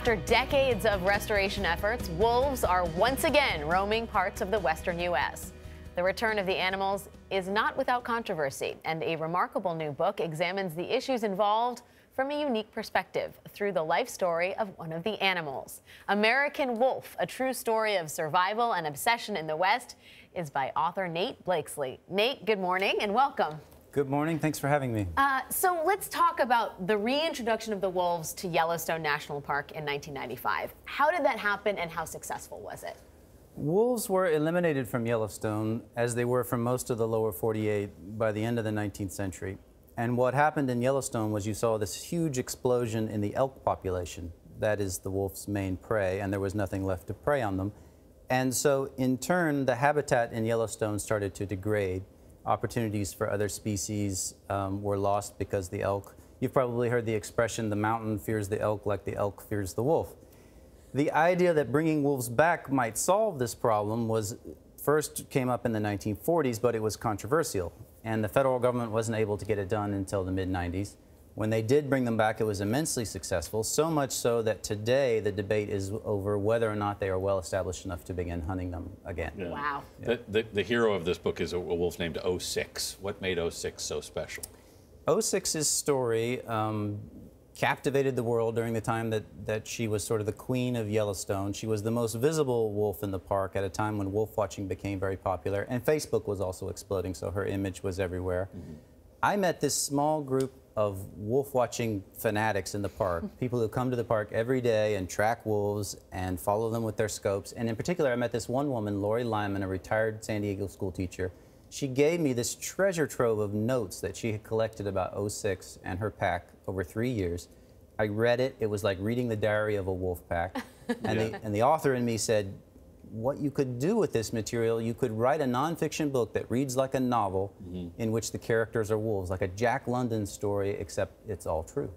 After decades of restoration efforts, wolves are once again roaming parts of the Western U.S. The return of the animals is not without controversy, and a remarkable new book examines the issues involved from a unique perspective through the life story of one of the animals. American Wolf, a true story of survival and obsession in the West, is by author Nate Blakeslee. Nate, good morning and welcome. Good morning. Thanks for having me. So let's talk about the reintroduction of the wolves to Yellowstone National Park in 1995. How did that happen and how successful was it? Wolves were eliminated from Yellowstone, as they were from most of the lower 48 by the end of the 19th century. And what happened in Yellowstone was you saw this huge explosion in the elk population. That is the wolf's main prey, and there was nothing left to prey on them. And so, in turn, the habitat in Yellowstone started to degrade. Opportunities for other species were lost because the elk, you've probably heard the expression, the mountain fears the elk like the elk fears the wolf. The idea that bringing wolves back might solve this problem was first came up in the 1940s, but it was controversial. And the federal government wasn't able to get it done until the mid-90s. When they did bring them back, it was immensely successful, so much so that today the debate is over whether or not they are well established enough to begin hunting them again. Yeah. Wow. Yeah. The hero of this book is a wolf named 06. What made 06 so special? 06's story captivated the world during the time that she was sort of the queen of Yellowstone. She was the most visible wolf in the park at a time when wolf watching became very popular, and Facebook was also exploding, so her image was everywhere. Mm-hmm. I met this small group of wolf-watching fanatics in the park, people who come to the park every day and track wolves and follow them with their scopes. And in particular, I met this one woman, Laurie Lyman, a retired San Diego school teacher. She gave me this treasure trove of notes that she had collected about 06 and her pack over 3 years. I read it. It was like reading the diary of a wolf pack. And the author in me said, what you could do with this material, you could write a nonfiction book that reads like a novel in which the characters are wolves, like a Jack London story, except it's all true.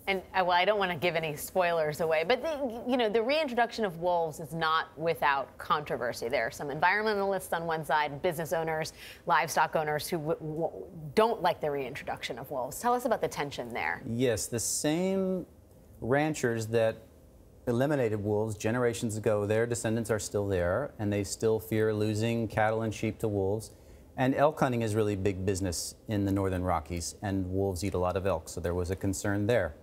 And well, I don't want to give any spoilers away, but the reintroduction of wolves is not without controversy. There are some environmentalists on one side, business owners, livestock owners who don't like the reintroduction of wolves. Tell us about the tension there. Yes, the same ranchers that eliminated wolves generations ago, their descendants are still there, and they still fear losing cattle and sheep to wolves. And elk hunting is really big business in the northern Rockies, and wolves eat a lot of elk, so there was a concern there.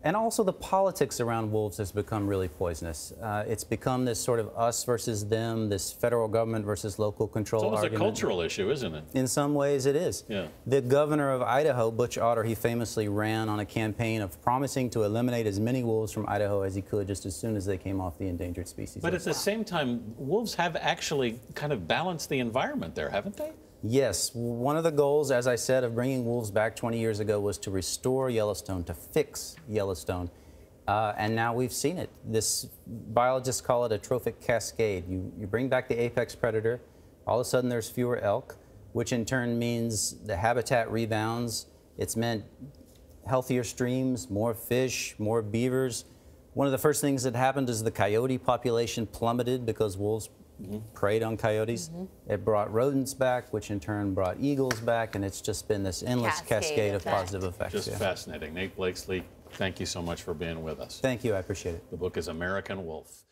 And also the politics around wolves has become really poisonous. It's become this sort of us versus them, this federal government versus local control argument. It's almost a cultural issue, isn't it? In some ways it is. Yeah. The governor of Idaho, Butch Otter, he famously ran on a campaign of promising to eliminate as many wolves from Idaho as he could just as soon as they came off the endangered species list. But at the same time, wolves have actually kind of balanced the environment there, haven't they? Yes. One of the goals, as I said, of bringing wolves back 20 years ago was to restore Yellowstone, to fix Yellowstone. And now we've seen it. Biologists call it a trophic cascade. You bring back the apex predator, all of a sudden there's fewer elk, which in turn means the habitat rebounds. It's meant healthier streams, more fish, more beavers. One of the first things that happened is the coyote population plummeted because wolves preyed on coyotes. It brought rodents back, which in turn brought eagles back, and it's just been this endless cascade of positive effects. Just fascinating. Nate Blakeslee, thank you so much for being with us. Thank you. I appreciate it. The book is American Wolf.